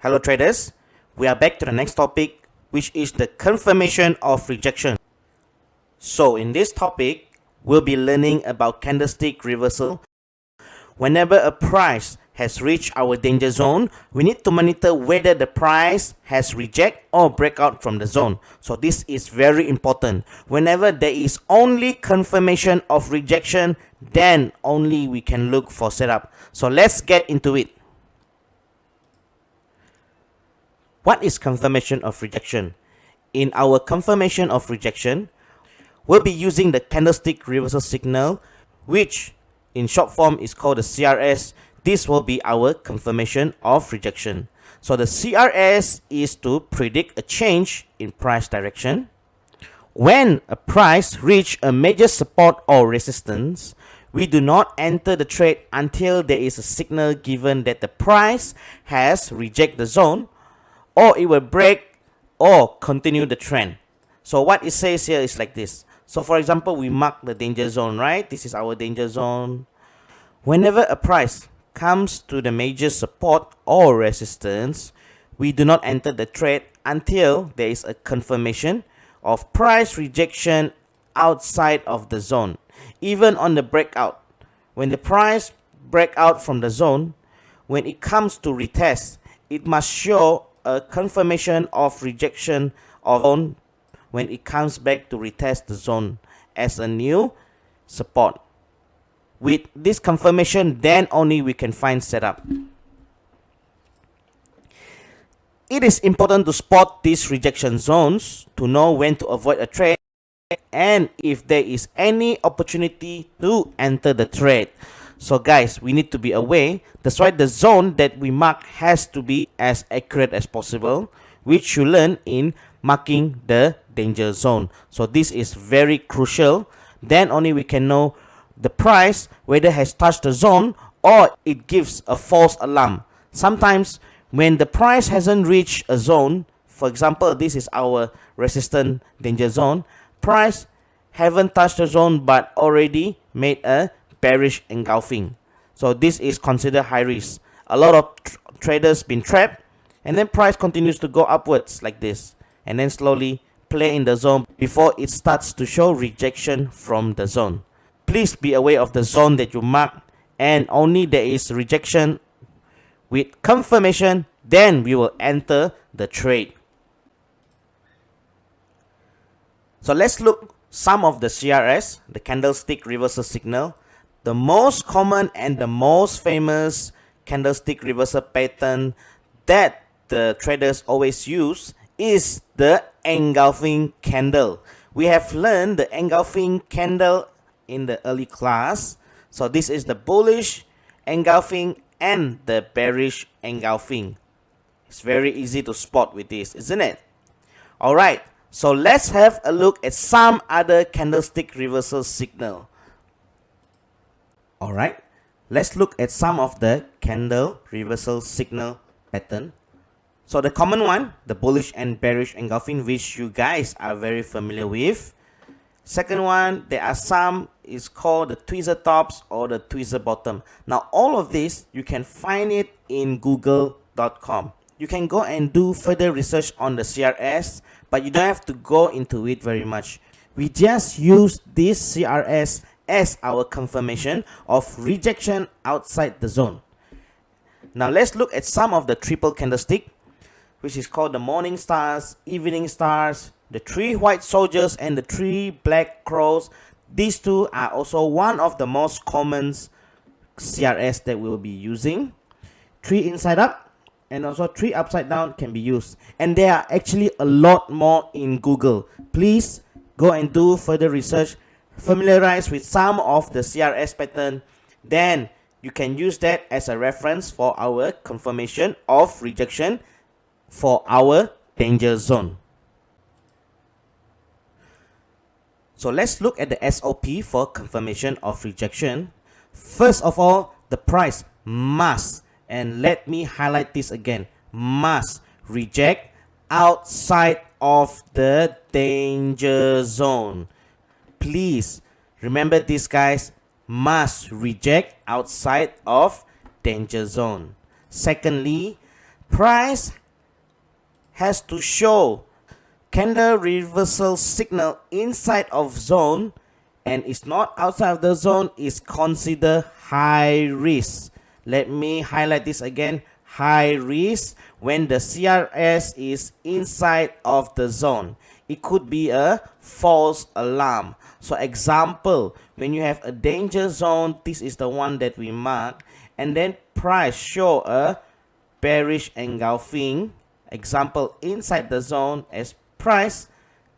Hello traders, we are back to the next topic, which is the confirmation of rejection. So in this topic, we'll be learning about candlestick reversal. Whenever a price has reached our danger zone, we need to monitor whether the price has reject or break out from the zone. So this is very important. Whenever there is only confirmation of rejection, then only we can look for setup. So let's get into it. What is confirmation of rejection? In our confirmation of rejection, we'll be using the candlestick reversal signal, which in short form is called the CRS. This will be our confirmation of rejection. So the CRS is to predict a change in price direction. When a price reaches a major support or resistance, we do not enter the trade until there is a signal given that the price has rejected the zone, or it will break or continue the trend. So what it says here is like this. So for example, we mark the danger zone, right? This is our danger zone. Whenever a price comes to the major support or resistance, we do not enter the trade until there is a confirmation of price rejection outside of the zone. Even on the breakout, when the price break out from the zone, when it comes to retest, it must show a confirmation of rejection of zone when it comes back to retest the zone as a new support. With this confirmation, then only we can find setup. It is important to spot these rejection zones to know when to avoid a trade and if there is any opportunity to enter the trade. So guys, we need to be aware. That's why the zone that we mark has to be as accurate as possible, which you learn in marking the danger zone. So this is very crucial. Then only we can know the price whether it has touched the zone or it gives a false alarm. Sometimes when the price hasn't reached a zone, for example, this is our resistance danger zone, price haven't touched the zone but already made a bearish engulfing. So this is considered high risk. A lot of traders been trapped, and then price continues to go upwards like this, and then slowly play in the zone before it starts to show rejection from the zone. Please be aware of the zone that you mark, and only there is rejection with confirmation, then we will enter the trade. So let's look some of the CRS, the candlestick reversal signal. The most common and the most famous candlestick reversal pattern that the traders always use is the engulfing candle. We have learned the engulfing candle in the early class. So this is the bullish engulfing and the bearish engulfing. It's very easy to spot with this, isn't it? Alright, so let's have a look at some other candlestick reversal signal. Alright, let's look at some of the candle reversal signal pattern. So the common one, the bullish and bearish engulfing, which you guys are very familiar with. Second one, there are some, is called the tweezer tops or the tweezer bottom. Now all of this, you can find it in google.com. You can go and do further research on the CRS, but you don't have to go into it very much. We just use this CRS as our confirmation of rejection outside the zone. Now let's look at some of the triple candlestick, which is called the morning stars, evening stars, the 3 white soldiers and the 3 black crows. These two are also one of the most common CRS that we will be using. 3 inside up and also 3 upside down can be used. And there are actually a lot more in Google. Please go and do further research. Familiarize with some of the CRS pattern, then you can use that as a reference for our confirmation of rejection for our danger zone. So let's look at the SOP for confirmation of rejection. First of all, the price must, and let me highlight this again, must reject outside of the danger zone. Please remember this, guys, must reject outside of danger zone. Secondly, price has to show candle reversal signal inside of zone and is not outside of the zone is considered high risk. Let me highlight this again. High risk when the CRS is inside of the zone. It could be a false alarm. So example, when you have a danger zone, this is the one that we mark, and then price show a bearish engulfing. Example, inside the zone, as price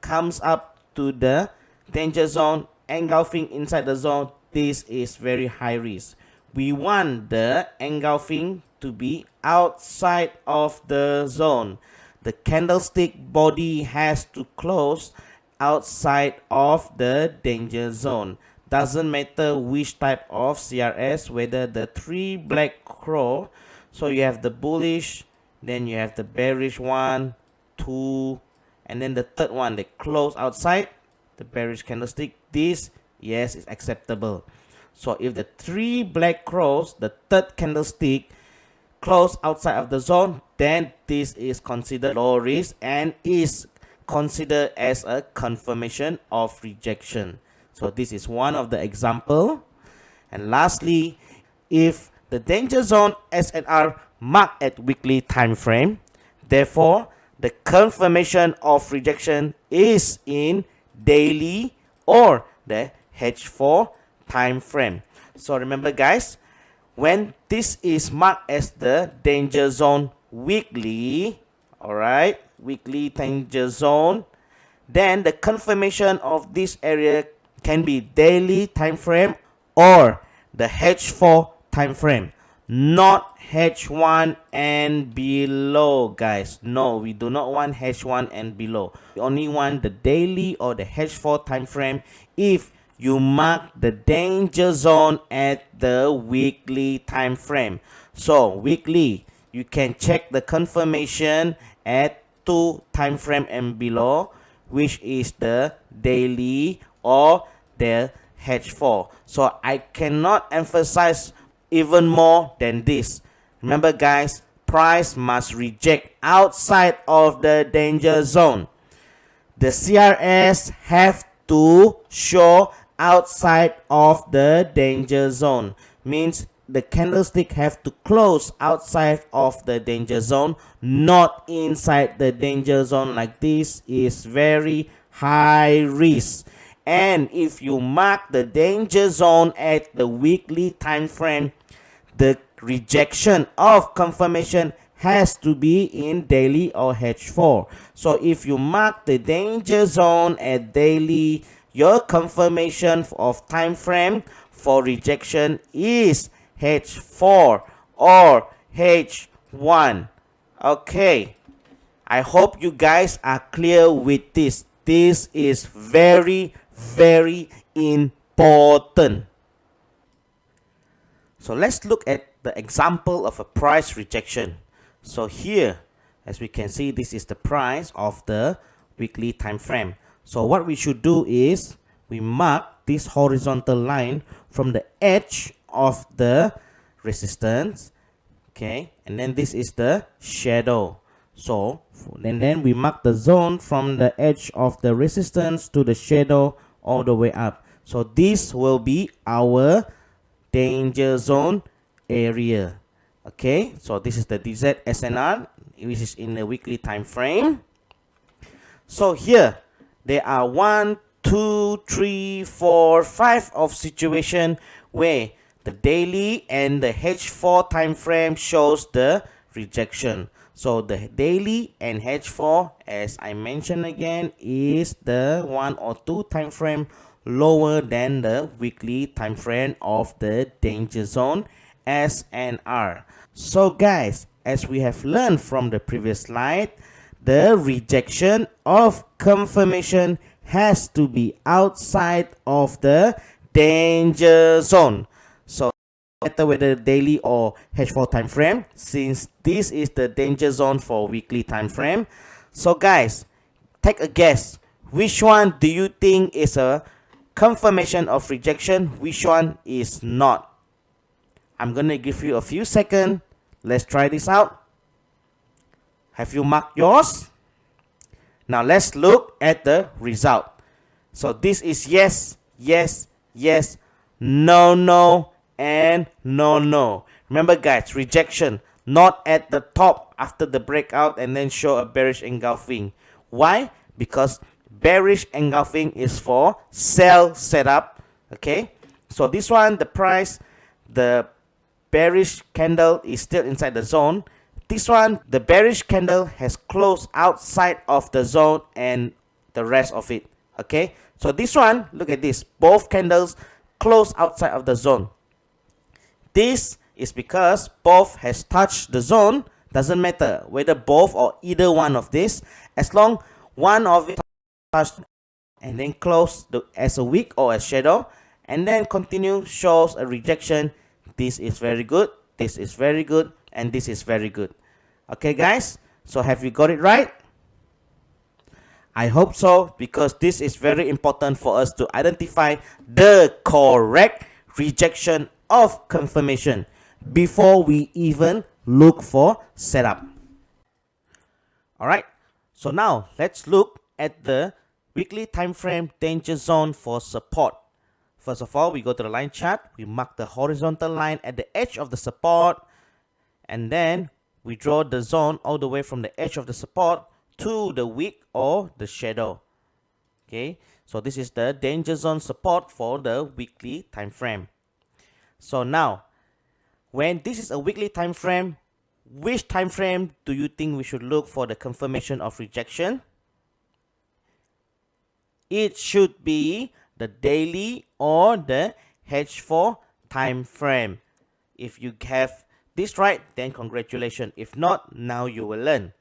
comes up to the danger zone, engulfing inside the zone, this is very high risk. We want the engulfing to be outside of the zone. The candlestick body has to close outside of the danger zone. Doesn't matter which type of CRS, whether the 3 black crow, so you have the bullish, then you have the bearish 1, 2, and then the third one, they close outside the bearish candlestick. This, yes, is acceptable. So if the 3 black crows, the third candlestick, close outside of the zone, then this is considered low risk and is considered as a confirmation of rejection. So this is one of the example. And lastly, if the danger zone SNR marked at weekly time frame, therefore the confirmation of rejection is in daily or the H4 time frame. So remember guys, when this is marked as the danger zone weekly, alright, weekly danger zone, then the confirmation of this area can be daily time frame or the H4 time frame, not H1 and below guys. No, we do not want H1 and below. We only want the daily or the H4 time frame if you mark the danger zone at the weekly time frame. So weekly, you can check the confirmation at 2 time frame and below, which is the daily or the H4. So I cannot emphasize even more than this. Remember guys, price must reject outside of the danger zone. The CRS have to show outside of the danger zone. Means the candlestick have to close outside of the danger zone, not inside the danger zone. Like this is very high risk. And if you mark the danger zone at the weekly time frame, the rejection of confirmation has to be in daily or H4. So if you mark the danger zone at daily, your confirmation of time frame for rejection is H4 or H1. Okay, I hope you guys are clear with this. This is very important. So let's look at the example of a price rejection. So here, as we can see, this is the price of the weekly time frame. So what we should do is we mark this horizontal line from the edge of the resistance, okay, and then this is the shadow. So and then we mark the zone from the edge of the resistance to the shadow all the way up. So this will be our danger zone area. Okay, so this is the DZ SNR, which is in the weekly time frame. So here there are 1, 2, 3, 4, 5 of situation where the daily and the H4 time frame shows the rejection. So the daily and H4, as I mentioned again, is the 1 or 2 time frame lower than the weekly time frame of the danger zone SNR. So guys, as we have learned from the previous slide, the rejection of confirmation has to be outside of the danger zone. So no matter whether daily or H4 time frame, since this is the danger zone for weekly time frame. So guys, take a guess. Which one do you think is a confirmation of rejection? Which one is not? I'm gonna give you a few seconds. Let's try this out. Have you marked yours? Now let's look at the result. So this is yes, yes, yes, no, no, and no, no. Remember guys, rejection, not at the top after the breakout and then show a bearish engulfing. Why? Because bearish engulfing is for sell setup. Okay, so this one, the price, the bearish candle is still inside the zone. This one, the bearish candle has closed outside of the zone and the rest of it. Okay, so this one, look at this, both candles close outside of the zone. This is because both has touched the zone. Doesn't matter whether both or either one of this, as long one of it touched and then close as a wick or a shadow and then continue shows a rejection. This is very good, this is very good, and this is very good. Okay guys, so have you got it right? I hope so, because this is very important for us to identify the correct rejection of confirmation before we even look for setup. Alright, so now let's look at the weekly time frame danger zone for support. First of all, we go to the line chart, we mark the horizontal line at the edge of the support, and then we draw the zone all the way from the edge of the support to the wick or the shadow. Okay, so this is the danger zone support for the weekly time frame. So now, when this is a weekly time frame, which time frame do you think we should look for the confirmation of rejection? It should be the daily or the H4 time frame. If you have this right, then congratulations. If not, now you will learn.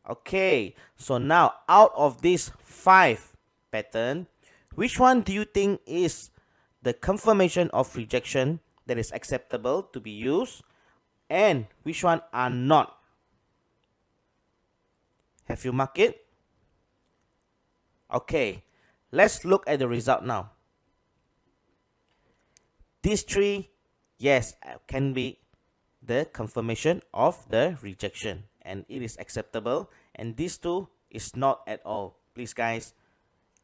Okay, so now out of these 5 patterns, which one do you think is the confirmation of rejection that is acceptable to be used, and which one are not? Have you marked it? Okay, let's look at the result now. These 3, yes, can be the confirmation of the rejection, and it is acceptable, and these 2 is not at all. Please guys,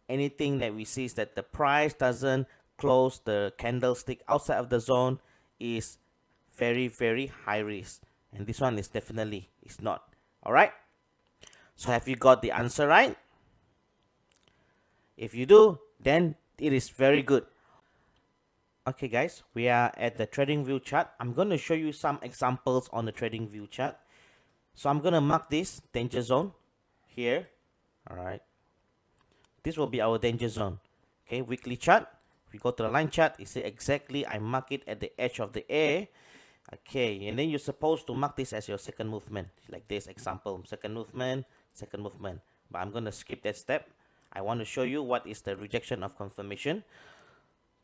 anything that we see is that the price doesn't close the candlestick outside of the zone is very, very high risk, and this one is definitely is not. All right, so have you got the answer right? If you do, then it is very good. Okay guys, we are at the trading view chart. I'm going to show you some examples on the trading view chart. So I'm going to mark this danger zone here. All right, this will be our danger zone. Okay, weekly chart, we go to the line chart, you see exactly I mark it at the edge of the A. Okay, and then you're supposed to mark this as your second movement, like this example, second movement, but I'm going to skip that step. I want to show you what is the rejection of confirmation.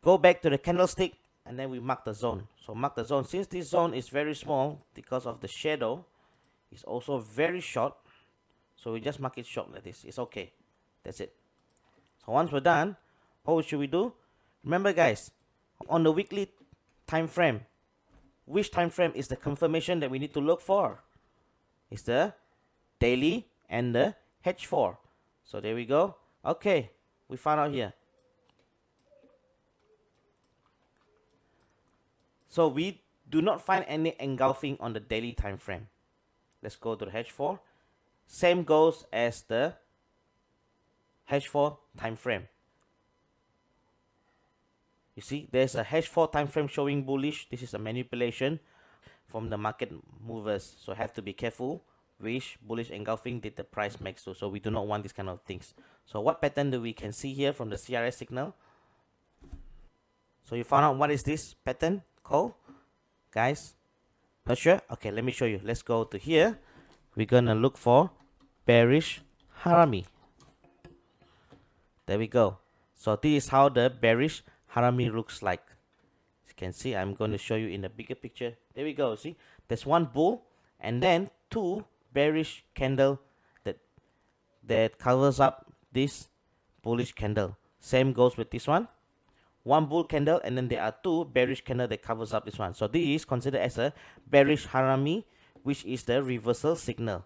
Go back to the candlestick and then we mark the zone. So mark the zone. Since this zone is very small because of the shadow, it's also very short, so we just mark it short like this. It's okay, that's it. So once we're done, what should we do? Remember guys, on the weekly time frame, which time frame is the confirmation that we need to look for? It's the daily and the H4. So there we go. Okay, we found out here. So we do not find any engulfing on the daily time frame. Let's go to the H4. Same goes as the H4 time frame. You see, there's a H4 time frame showing bullish. This is a manipulation from the market movers. So have to be careful which bullish engulfing did the price make to. So we do not want these kind of things. So what pattern do we can see here from the CRS signal? So you found out what is this pattern called, guys? Not sure? Okay, let me show you. Let's go to here. We're gonna look for bearish harami. There we go. So this is how the bearish harami looks like. As you can see, I'm going to show you in the bigger picture. There we go. See, there's one bull and then 2 bearish candle that covers up this bullish candle. Same goes with this one. One bull candle and then there are 2 bearish candle that covers up this one. So this is considered as a bearish harami, which is the reversal signal.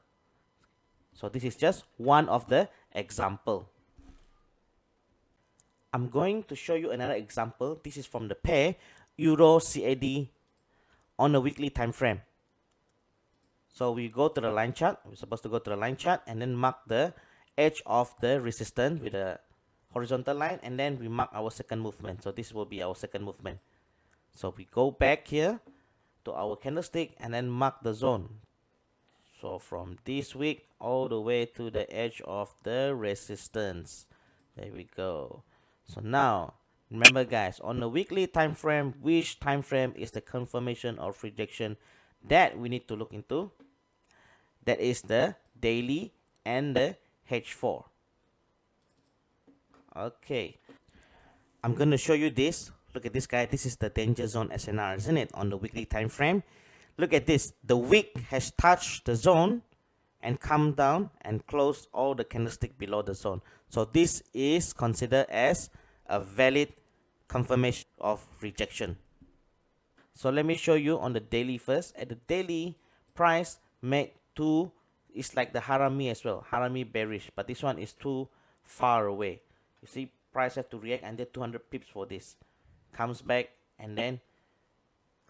So this is just one of the example. I'm going to show you another example. This is from the pair Euro CAD on a weekly time frame. So we go to the line chart. We're supposed to go to the line chart and then mark the edge of the resistance with a horizontal line, and then we mark our second movement. So this will be our second movement. So we go back here to our candlestick and then mark the zone. So from this week all the way to the edge of the resistance. There we go. So now remember guys, on the weekly time frame, which time frame is the confirmation of rejection that we need to look into? That is the daily and the H4. Okay, I'm going to show you this. Look at this guy. This is the danger zone SNR, isn't it, on the weekly time frame? Look at this. The wick has touched the zone and come down and close all the candlestick below the zone. So this is considered as a valid confirmation of rejection. So let me show you on the daily first. At the daily, price made two, it's like the harami as well, harami bearish, but this one is too far away. You see, price have to react under 200 pips for this. Comes back, and then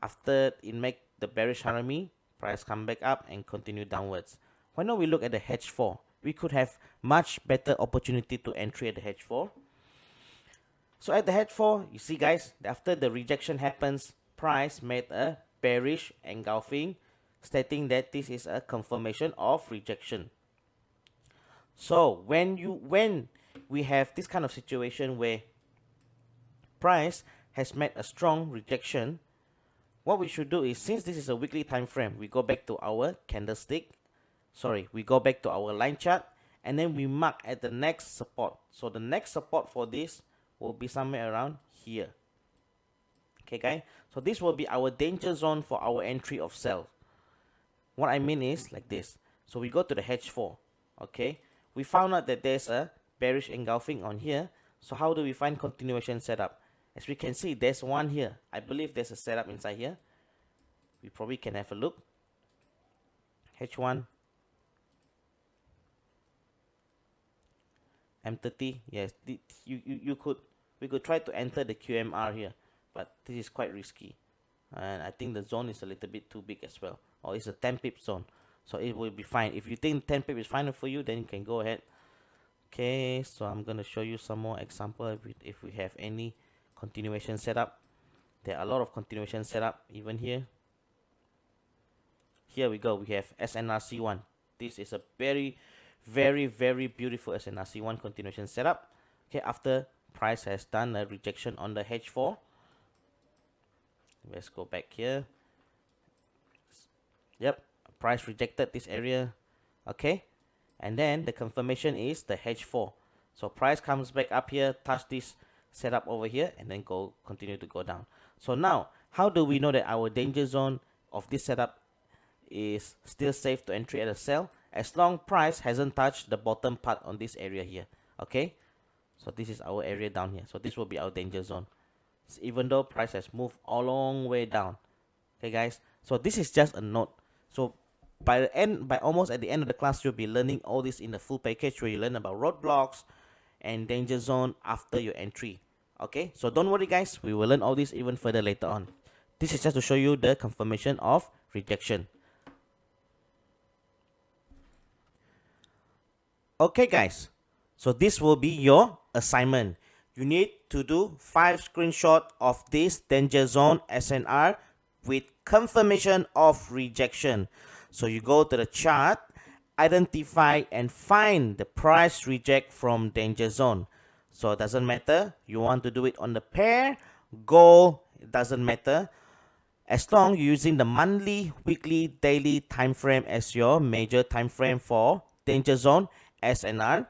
after it make the bearish harami, price come back up and continue downwards. Why not we look at the H4? We could have much better opportunity to entry at the H4. So at the H4, you see guys, after the rejection happens, price made a bearish engulfing, stating that this is a confirmation of rejection. So when we have this kind of situation where price has made a strong rejection, what we should do is, since this is a weekly time frame, we go back to our candlestick, we go back to our line chart, and then we mark at the next support. So the next support for this will be somewhere around here. Okay guys, so this will be our danger zone for our entry of sell. What I mean is like this. So we go to the H4. Okay, we found out that there's a bearish engulfing on here. So how do we find continuation setup? As we can see, there's one here. I believe there's a setup inside here. We probably can have a look. H1, M30. Yes, we could try to enter the QMR here, but this is quite risky, and I think the zone is a little bit too big as well. Or it's a 10 pip zone, so it will be fine. If you think 10 pip is fine for you, then you can go ahead. Okay, so I'm gonna show you some more example if we have any continuation setup. There are a lot of continuation setup even here. Here we go. We have SNRC1. This is a very beautiful SNRC1 continuation setup. Okay, after price has done a rejection on the H4. Let's go back here. Yep, price rejected this area. Okay, and then the confirmation is the H4. So price comes back up here, touch this setup over here, and then continue to go down. So now, how do we know that our danger zone of this setup is still safe to entry at a sell? As long price hasn't touched the bottom part on this area here. Okay, so this is our area down here. So this will be our danger zone, even though price has moved a long way down. Okay guys, so this is just a note. So by almost at the end of the class, you'll be learning all this in the full package, where you learn about roadblocks and danger zone after your entry. Okay, so don't worry guys, we will learn all this even further later on. This is just to show you the confirmation of rejection. Okay guys, so this will be your assignment. You need to do 5 screenshots of this danger zone SNR with confirmation of rejection. So you go to the chart, identify and find the price reject from danger zone. So it doesn't matter, you want to do it on the pair, goal, it doesn't matter, as long you're using the monthly, weekly, daily time frame as your major time frame for danger zone SNR.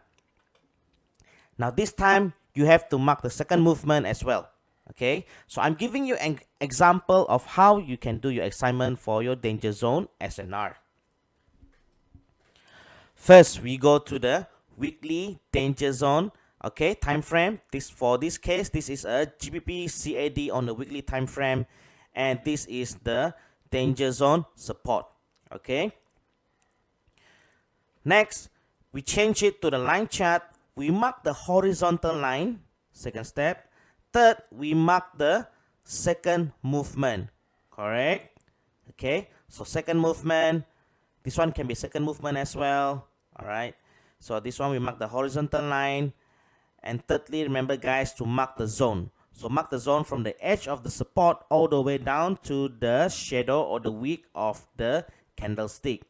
Now this time you have to mark the second movement as well. Okay, so I'm giving you an example of how you can do your assignment for your danger zone SNR. First, we go to the weekly danger zone, okay, time frame. For this case, this is a GBP CAD on the weekly time frame, and this is the danger zone support. Okay. Next, We change it to the line chart. We mark the horizontal line. Second step. Third, we mark the second movement. Correct? Okay. So second movement. This one can be second movement as well. Alright. So this one we mark the horizontal line. And thirdly, remember guys to mark the zone. So mark the zone from the edge of the support all the way down to the shadow or the wick of the candlestick.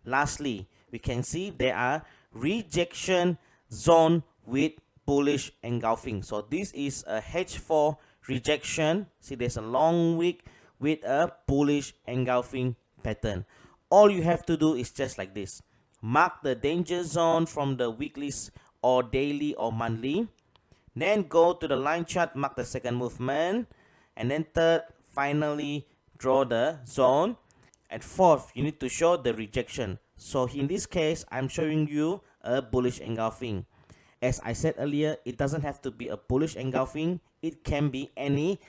Lastly, we can see there are rejection zone with bullish engulfing. So this is a H4 rejection. See, there's a long wick with a bullish engulfing pattern. All you have to do is just like this. Mark the danger zone from the weekly or daily or monthly. Then go to the line chart, mark the second movement. And then third, finally draw the zone. And fourth, you need to show the rejection. So in this case, I'm showing you a bullish engulfing. As I said earlier, it doesn't have to be a bullish engulfing. It can be any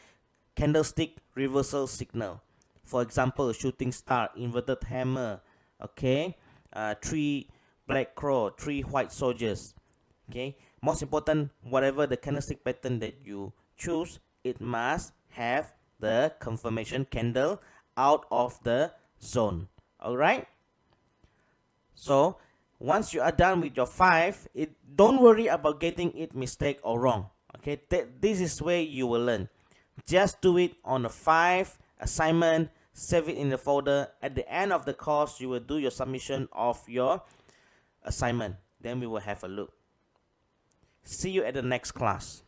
candlestick reversal signal. For example, shooting star, inverted hammer, okay, 3 black crow, 3 white soldiers. Okay, most important, whatever the candlestick pattern that you choose, it must have the confirmation candle out of the zone. Alright, so once you are done with your 5, don't worry about getting it mistake or wrong. Okay, this is where you will learn. Just do it on a 5 assignment, save it in the folder. At the end of the course, you will do your submission of your assignment. Then we will have a look. See you at the next class.